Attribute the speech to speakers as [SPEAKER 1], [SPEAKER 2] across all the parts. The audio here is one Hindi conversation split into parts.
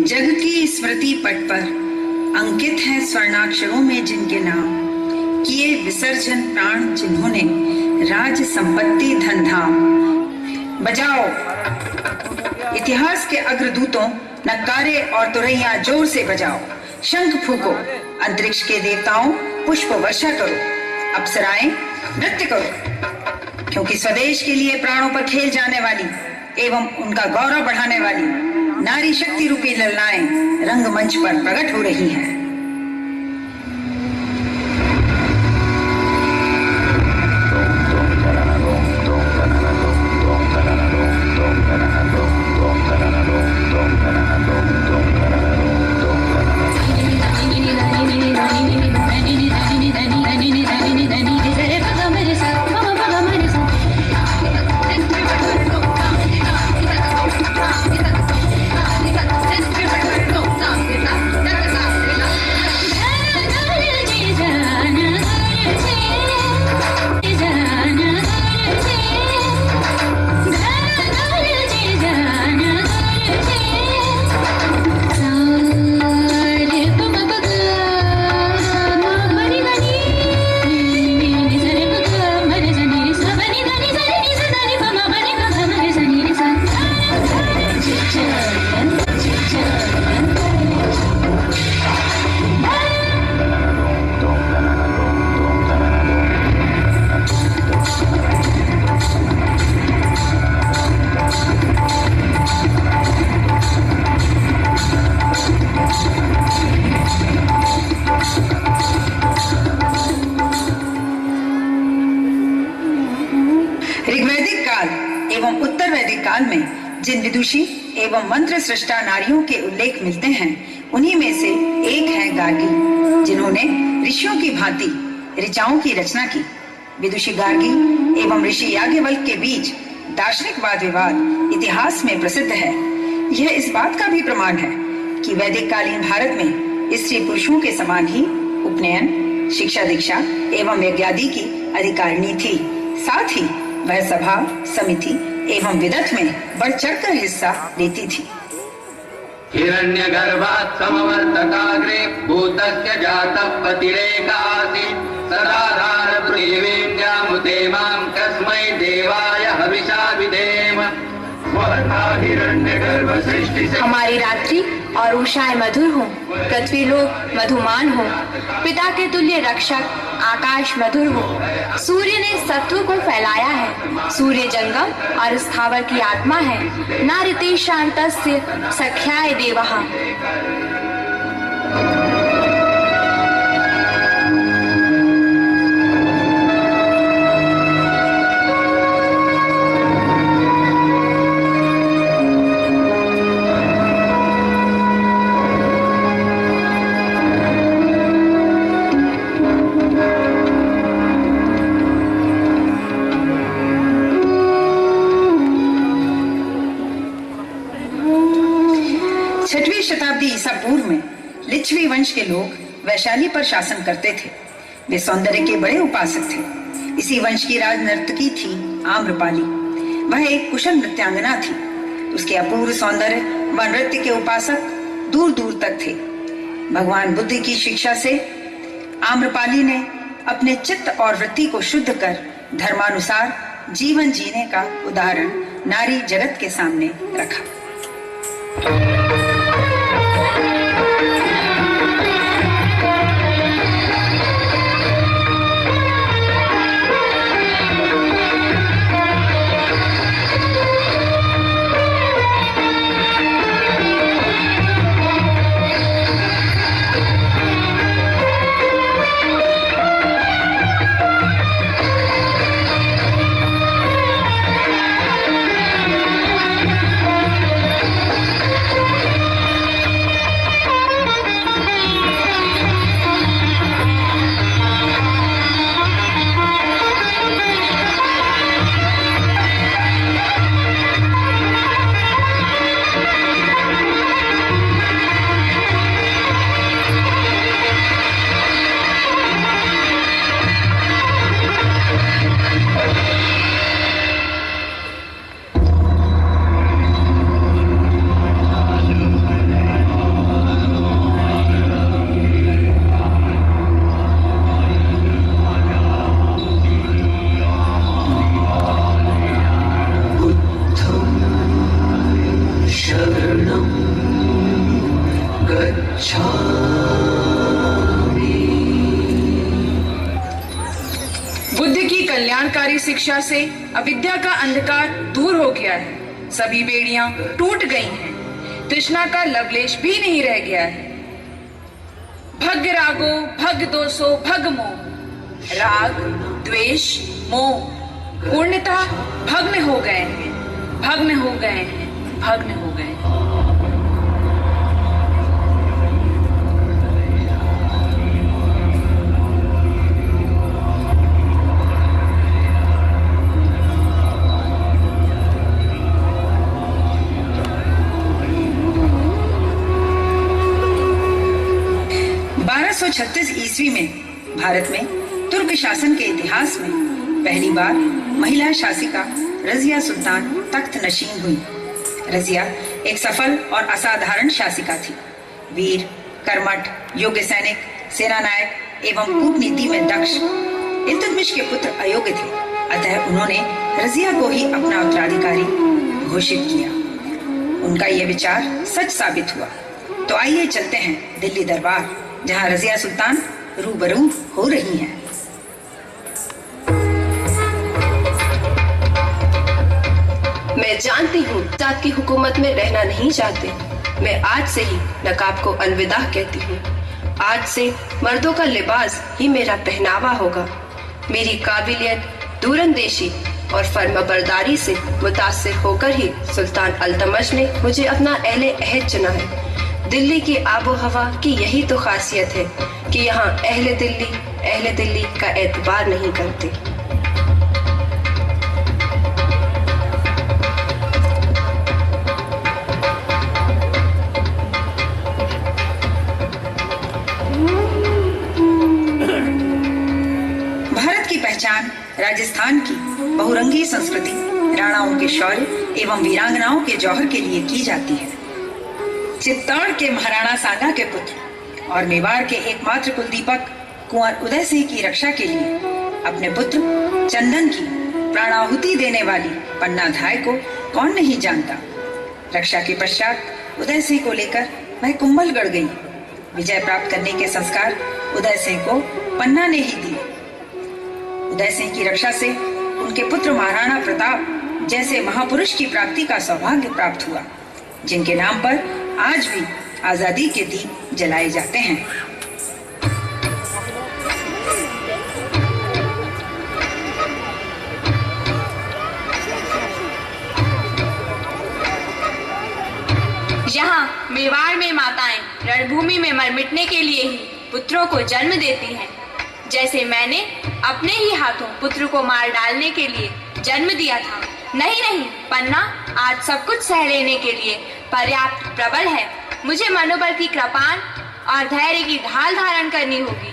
[SPEAKER 1] जग की स्मृति पट पर अंकित है स्वर्णाक्षरों में जिनके नाम, किए विसर्जन प्राण जिन्होंने राज संपत्ति धन धाम। बजाओ इतिहास के अग्रदूतों, नक्कारे और तुरैया जोर से बजाओ, शंख फूको, अंतरिक्ष के देवताओं पुष्प वर्षा करो, अप्सराएं नृत्य करो, क्योंकि स्वदेश के लिए प्राणों पर खेल जाने वाली एवं उनका गौरव बढ़ाने वाली नारी शक्ति रूपी ललनाएं रंगमंच पर प्रकट हो रही हैं। ऋग्वैदिक काल एवं उत्तर वैदिक काल में जिन विदुषी एवं मंत्र सृष्टा नारियों के उल्लेख मिलते हैं, उन्हीं में से एक है गार्गी, जिन्होंने ऋषियों की भांति ऋचाओं की रचना की। विदुषी गार्गी एवं ऋषि याज्ञवल्क्य के बीच दार्शनिक वाद विवाद इतिहास में प्रसिद्ध है। यह इस बात का भी प्रमाण है कि वैदिक कालीन भारत में स्त्री पुरुषों के समान ही उपनयन, शिक्षा दीक्षा एवं यज्ञादि की अधिकारिणी थी। साथ ही वह सभा, समिति एवं विदत में बढ़ चढ़कर हिस्सा लेती थी।
[SPEAKER 2] हिरण्यगर्भात् समवर्तकाग्रे भूतस्य जातः पतिरेकासीत् सदाधार पृथिवीन्द्यामुते मां कस्मै देवाय हविषा विधेम।
[SPEAKER 3] हमारी रात्रि और उषाएं मधुर हो, पृथ्वी लोक मधुमान हो, पिता के तुल्य रक्षक आकाश मधुर हो। सूर्य ने सत्व को फैलाया है, सूर्य जंगम और स्थावर की आत्मा है। नारिते शांतस्य सख्याय देवः।
[SPEAKER 1] शताब्दी ईसा पूर्व में लिच्छवी वंश के लोग वैशाली पर शासन करते थे। वे सौंदर्य के बड़े उपासक थे। इसी वंश की राज नर्तकी थी आम्रपाली। वह एक कुशल नृत्यांगना थी। उसके अपूर्व सौंदर्य व नृत्य के उपासक दूर दूर तक थे। भगवान बुद्ध की शिक्षा से आम्रपाली ने अपने चित्त और वृत्ति को शुद्ध कर धर्मानुसार जीवन जीने का उदाहरण नारी जगत के सामने रखा।
[SPEAKER 4] शिक्षा से अविद्या का अंधकार दूर हो गया है, सभी बेड़ियां टूट गई हैं, तृष्णा का लवलेश भी नहीं रह गया है। भग रागो भग दोषो भग मोह, राग द्वेष मोह पूर्णतः भग्न हो गए हैं, भग्न हो गए हैं, भग्न हो गए हैं।
[SPEAKER 1] 1236 ईस्वी में भारत में तुर्क शासन के इतिहास में पहली बार महिला शासिका रजिया सुल्तान तख्त नशीन हुई। रजिया एक सफल और असाधारण शासिका थी। वीर, कर्मठ, योग्य सैनिक, सेनानायक एवं कूटनीति में दक्ष। इल्तुतमिश के पुत्र अयोग्य थे, अतः उन्होंने रजिया को ही अपना उत्तराधिकारी घोषित किया। उनका यह विचार सच साबित हुआ। तो आइए चलते हैं दिल्ली दरबार, जहां रजिया सुल्तान रूबरू हो रही हैं।
[SPEAKER 5] मैं जानती हूँ जात की हुकूमत में रहना नहीं चाहते। मैं आज से ही नकाब को अलविदा कहती हूँ। आज से मर्दों का लिबास ही मेरा पहनावा होगा। मेरी काबिलियत, दूरंदेशी और फर्माबरदारी से मुतासिर होकर ही सुल्तान अल्तमश ने मुझे अपना अहले अहद चुना है। दिल्ली की आबो हवा की यही तो खासियत है कि यहाँ अहले दिल्ली का एतबार नहीं करते।
[SPEAKER 1] भारत की पहचान राजस्थान की बहुरंगी संस्कृति, राणाओं के शौर्य एवं वीरांगनाओं के जौहर के लिए की जाती है। चित्तौड़ के महाराणा सांगा के पुत्र और मेवाड़ के एकमात्र कुलदीपक कुंवर उदय सिंह की रक्षा के लिए अपने पुत्र चंदन की प्राणाहुति देने वाली पन्ना धाय को कौन नहीं जानता। रक्षा के पश्चात उदय सिंह को लेकर वह कुंभलगढ़ गई। विजय प्राप्त करने के संस्कार उदय सिंह को पन्ना ने ही दिए। उदय सिंह की रक्षा से उनके पुत्र महाराणा प्रताप जैसे महापुरुष की प्राप्ति का सौभाग्य प्राप्त हुआ, जिनके नाम पर आज भी आजादी के दीप जलाए जाते हैं।
[SPEAKER 3] यहाँ मेवाड़ में माताएं रणभूमि में मर मिटने के लिए ही पुत्रों को जन्म देती हैं। जैसे मैंने अपने ही हाथों पुत्र को मार डालने के लिए जन्म दिया था। नहीं, पन्ना आज सब कुछ सह लेने के लिए पर्याप्त प्रबल है। मुझे मनोबल की कृपाण और धैर्य की ढाल धारण करनी होगी।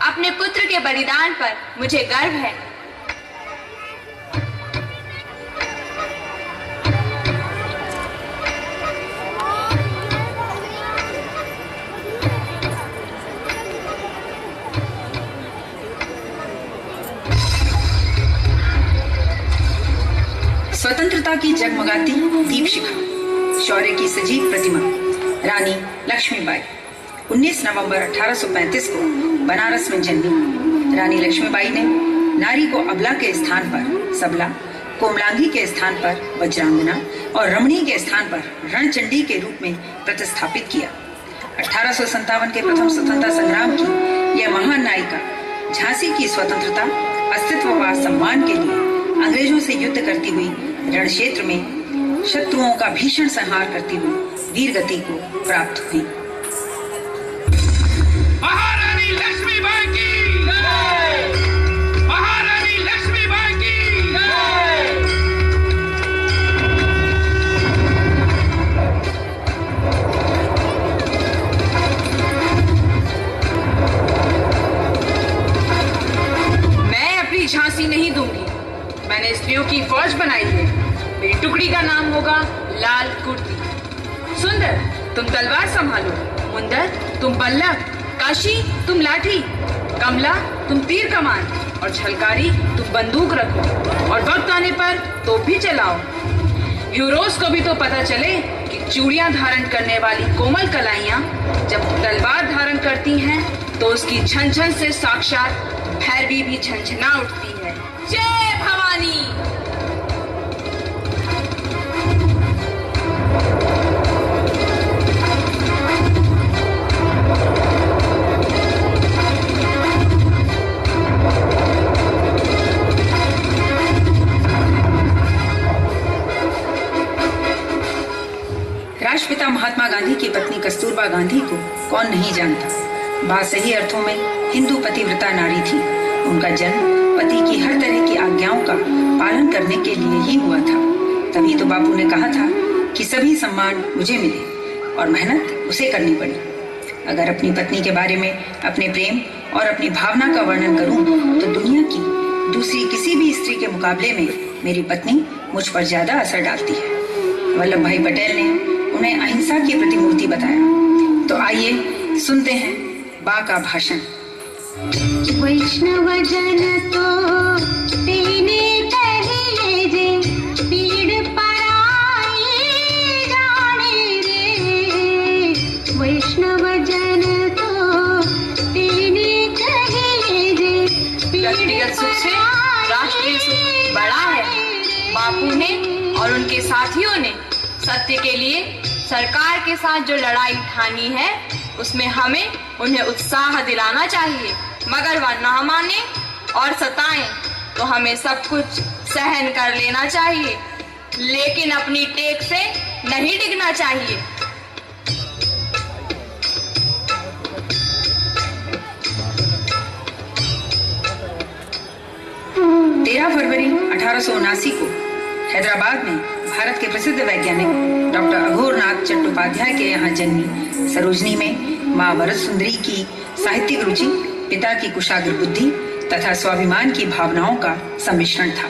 [SPEAKER 3] अपने पुत्र के बलिदान पर मुझे गर्व है।
[SPEAKER 1] स्वतंत्रता की जगमगाती दीप शिखा, शौर्य की सजीव प्रतिमा रानी लक्ष्मीबाई 19 नवंबर 1835 को बनारस में जन्मी। रानी लक्ष्मीबाई ने नारी को अबला के स्थान पर सबला, कोमलांगी के स्थान पर वज्रांगना और रमणी के स्थान पर रणचंडी के रूप में प्रतिस्थापित किया। 1857 के प्रथम स्वतंत्रता संग्राम की यह महान नायिका झांसी की स्वतंत्रता, अस्तित्व व सम्मान के लिए अंग्रेजों से युद्ध करती हुई रण क्षेत्र में शत्रुओं का भीषण संहार करती हुई वीर गति को प्राप्त हुई।
[SPEAKER 2] महारानी लक्ष्मीबाई की जय! महारानी लक्ष्मीबाई की जय!
[SPEAKER 4] मैं अपनी झांसी नहीं दूंगी। मैंने स्त्रियों की फौज बनाई है। मेरी टुकड़ी का नाम होगा लाल कुर्ती। सुंदर, तुम तलवार संभालो। मुंदर, तुम पल्लव। काशी, तुम लाठी। कमला, तुम तीर कमान। और छलकारी, तुम बंदूक रखो। और वक्त आने पर तोप भी चलाओ। यूरोस को भी तो पता चले कि चूड़ियां धारण करने वाली कोमल कलाइयां जब तलवार धारण करती हैं तो उसकी झनझन से साक्षात भैरवी भी झंझना उठती है। जय भवानी।
[SPEAKER 1] राष्ट्रपिता महात्मा गांधी की पत्नी कस्तूरबा गांधी को कौन नहीं जानता। बात सही अर्थों में हिंदू पतिव्रता नारी थी। उनका जन्म पति की हर तरह की आज्ञाओं का पालन करने के लिए ही हुआ था। तभी तो बापू ने कहा था कि सभी सम्मान मुझे मिले और मेहनत उसे करनी पड़ी। अगर अपनी पत्नी के बारे में अपने प्रेम और अपनी भावना का वर्णन करूं तो दुनिया की दूसरी किसी भी स्त्री के मुकाबले में मेरी पत्नी मुझ पर ज्यादा असर डालती है। वल्लभ भाई पटेल ने उन्हें अहिंसा की प्रतिमूर्ति बताया। तो आइए सुनते हैं बा का भाषण।
[SPEAKER 6] वैष्णव जन तो तेने कहिए जे पीड़ पराई जाने रे। वैष्णव जन तो तेने कहिए जे
[SPEAKER 4] व्यक्तिगत सुख से राष्ट्रीय सुख बड़ा है। बापू ने और उनके साथियों ने सत्य के लिए सरकार के साथ जो लड़ाई ठानी है उसमें हमें उन्हें उत्साह दिलाना चाहिए, मगर वह न माने और सताएं तो हमें सब कुछ सहन कर लेना चाहिए, लेकिन अपनी टेक से नहीं डिगना चाहिए।
[SPEAKER 1] फरवरी 1879 को हैदराबाद में भारत के प्रसिद्ध वैज्ञानिक डॉक्टर अघोरनाथ चट्टोपाध्याय के यहाँ जन्मी सरोजनी में माँ वरद सुंदरी की साहित्यिक रुचि, पिता की कुशाग्र बुद्धि तथा स्वाभिमान की भावनाओं का सम्मिश्रण था।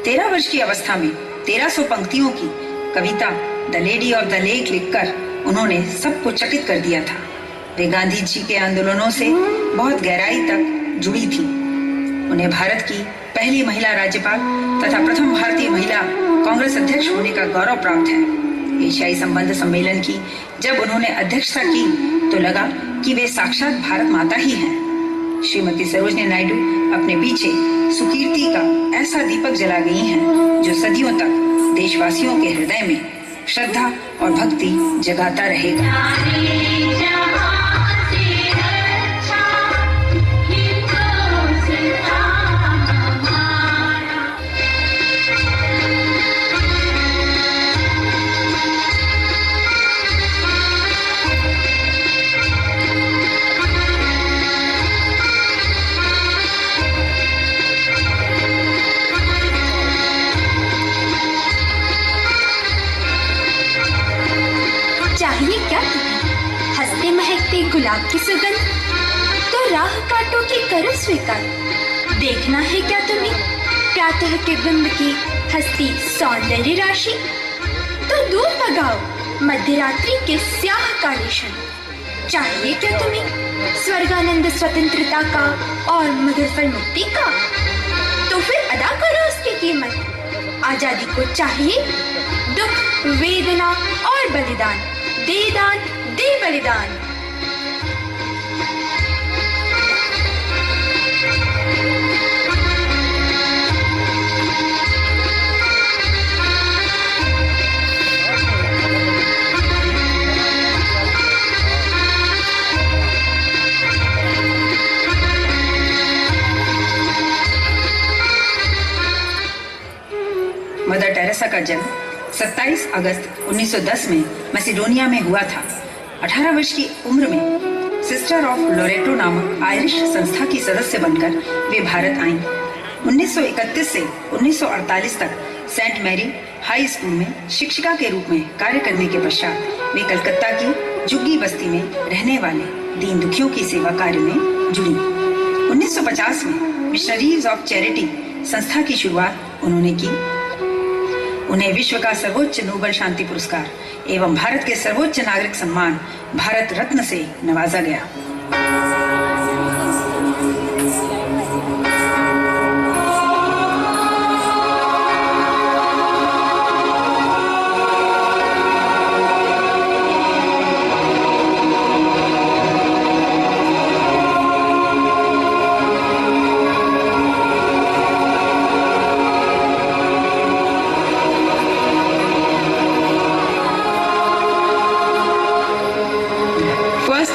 [SPEAKER 1] 13 वर्ष की अवस्था में 1300 पंक्तियों की कविता the lady of the lake लिखकर उन्होंने सबको चकित कर दिया था। वे गांधी जी के आंदोलनों से बहुत गहराई तक जुड़ी थी। उन्हें भारत की पहली महिला राज्यपाल तथा प्रथम भारतीय महिला कांग्रेस अध्यक्ष होने का गौरव प्राप्त है। एशियाई संबंध सम्मेलन की जब उन्होंने अध्यक्षता की तो लगा कि वे साक्षात भारत माता ही हैं। श्रीमती सरोजनी नायडू अपने पीछे सुकीर्ति का ऐसा दीपक जला गई हैं जो सदियों तक देशवासियों के हृदय में श्रद्धा और भक्ति जगाता रहेगा।
[SPEAKER 3] चाहिए क्या तुम्हें हंसते महकते गुलाब की सुगंध, तो राह काटो की करो स्वीकार। देखना है क्या तुम्हें प्रातः के बिंब की हंसती सौंदर्य राशि, तो दूर भगाओ मध्यरात्रि के स्याह काले क्षण। चाहिए क्या तुम्हें स्वर्गानंद स्वतंत्रता का और मधुर फल मुक्ति का, तो फिर अदा करो उसकी कीमत। आजादी को चाहिए दुख वेदना और बलिदान, दे दान दे बलिदान।
[SPEAKER 1] मदर टेरेसा का जन्म 27 अगस्त 1910 में मैसिडोनिया में हुआ था। 18 वर्ष की उम्र में सिस्टर ऑफ लोरेटो नामक आयरिश संस्था की सदस्य बनकर वे भारत आईं। 1931 से 1948 तक सेंट मैरी हाई स्कूल में शिक्षिका के रूप में कार्य करने के पश्चात वे कलकत्ता की झुग्गी बस्ती में रहने वाले दीन दुखियों की सेवा कार्य में जुड़ी। 1950 में मिशनरीज ऑफ चैरिटी संस्था की शुरुआत उन्होंने की। उन्हें विश्व का सर्वोच्च नोबेल शांति पुरस्कार एवं भारत के सर्वोच्च नागरिक सम्मान भारत रत्न से नवाजा गया।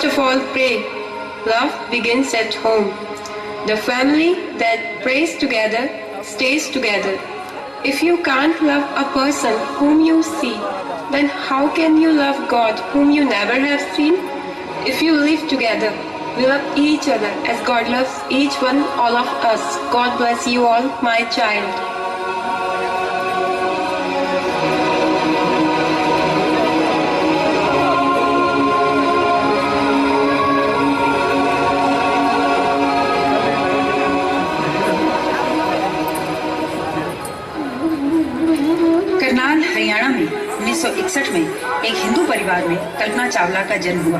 [SPEAKER 5] First of all, pray. Love begins at home. The family that prays together stays together. If you can't love a person whom you see, then how can you love God whom you never have seen? If you live together, we love each other as God loves each one, all of us. God bless you all, my child.
[SPEAKER 1] Karnal Haryana में 1961 में एक हिंदू परिवार में कल्पना चावला का जन्म हुआ।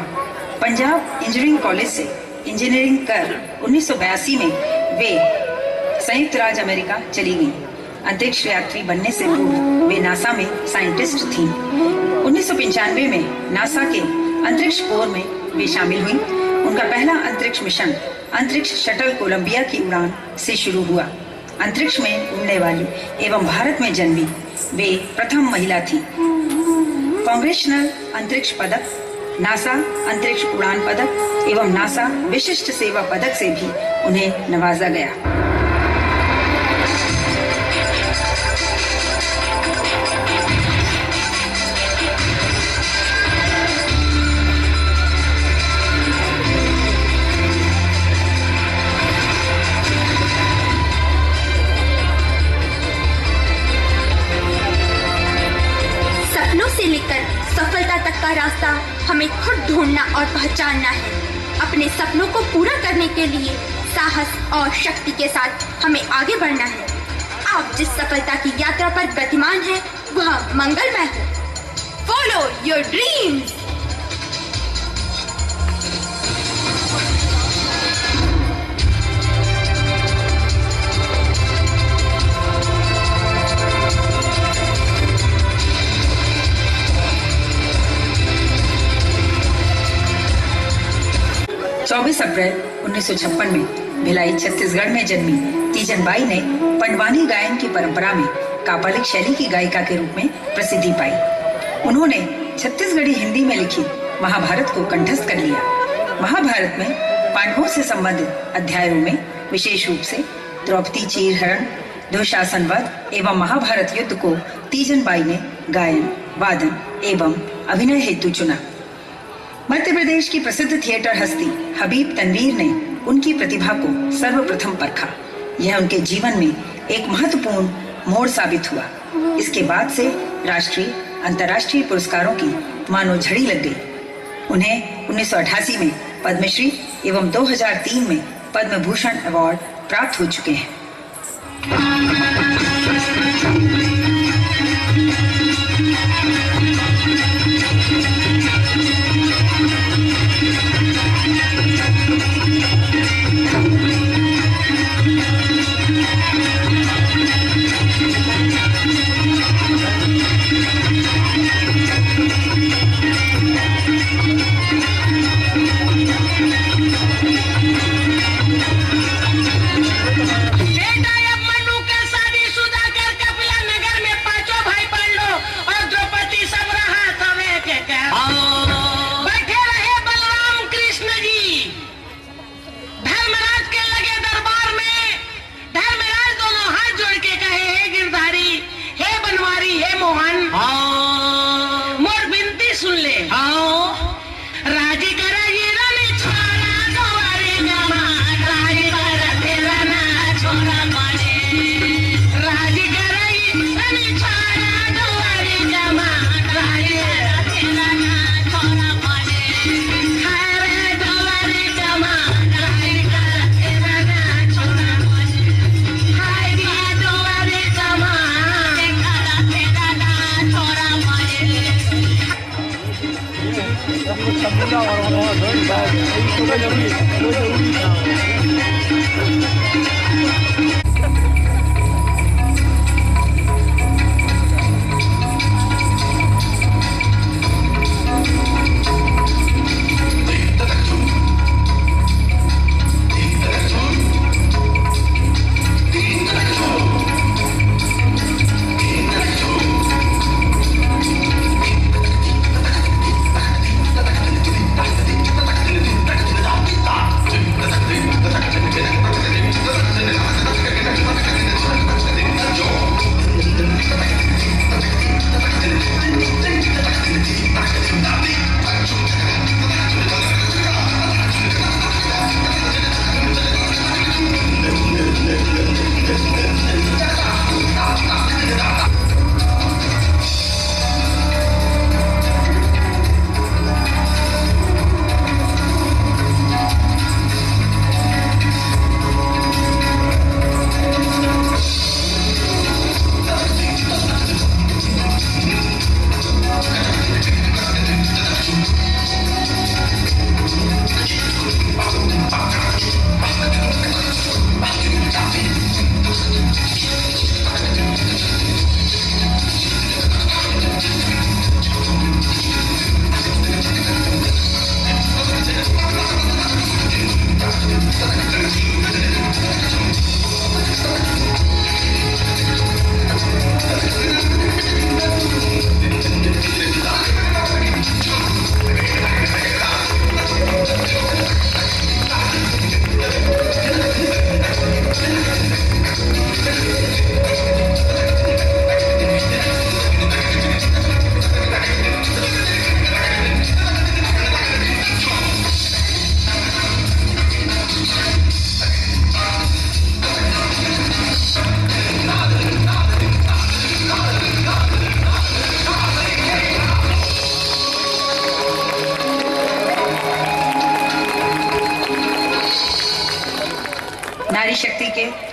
[SPEAKER 1] पंजाब इंजीनियरिंग कॉलेज से इंजीनियरिंग कर 1982 में वे संयुक्त राज्य अमेरिका चली गईं। अंतरिक्ष यात्री बनने से पूर्व वे नासा में साइंटिस्ट थीं। 1995 में नासा के अंतरिक्ष कोर में वे शामिल हुईं। उनका पहला अंतरिक्ष मिशन अंतरिक्ष शटल कोलंबिया की उड़ान से शुरू हुआ। अंतरिक्ष में उड़ने वाली एवं भारत में जन्मी वे प्रथम महिला थी। कांग्रेशनल अंतरिक्ष पदक, नासा अंतरिक्ष उड़ान पदक एवं नासा विशिष्ट सेवा पदक से भी उन्हें नवाजा गया।
[SPEAKER 3] 'सफलता तक का रास्ता हमें खुद ढूंढना और पहचानना है। अपने सपनों को पूरा करने के लिए साहस और शक्ति के साथ हमें आगे बढ़ना है। आप जिस सफलता की यात्रा पर गतिमान हैं, वह मंगलमय हो। Follow your dreams.
[SPEAKER 1] अप्रैल 1956 में भिलाई छत्तीसगढ़ में जन्मी तीजन बाई ने पंडवानी गायन की परंपरा में कापालिक शैली की गायिका के रूप में प्रसिद्धि पाई। उन्होंने छत्तीसगढ़ी हिंदी में लिखी महाभारत को कंठस्थ कर लिया। महाभारत में पांडवों से संबंधित अध्यायों में विशेष रूप से द्रौपदी चीरहरण, दुशासन वध एवं महाभारत युद्ध को तीजन बाई ने गायन, वादन एवं अभिनय हेतु चुना। मध्य प्रदेश की प्रसिद्ध थिएटर हस्ती हबीब तनवीर ने उनकी प्रतिभा को सर्वप्रथम परखा। यह उनके जीवन में एक महत्वपूर्ण मोड़ साबित हुआ। इसके बाद से राष्ट्रीय, अंतर्राष्ट्रीय पुरस्कारों की मानो झड़ी लग गई। उन्हें 1988 में पद्मश्री एवं 2003 में पद्म भूषण अवार्ड प्राप्त हो चुके हैं।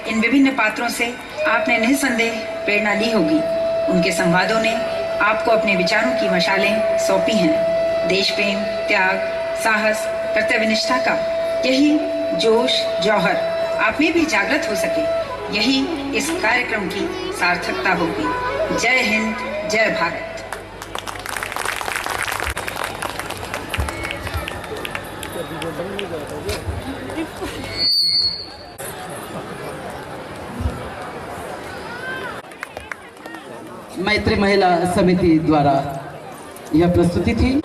[SPEAKER 1] इन विभिन्न पात्रों से आपने निस्संदेह प्रेरणा ली होगी। उनके संवादों ने आपको अपने विचारों की मशालें सौंपी हैं। देश प्रेम, त्याग, साहस, कर्तव्यनिष्ठा का यही जोश जौहर आप में भी जागृत हो सके, यही इस कार्यक्रम की सार्थकता होगी। जय हिंद, जय भारत।
[SPEAKER 7] मैत्री महिला समिति द्वारा यह प्रस्तुति थी।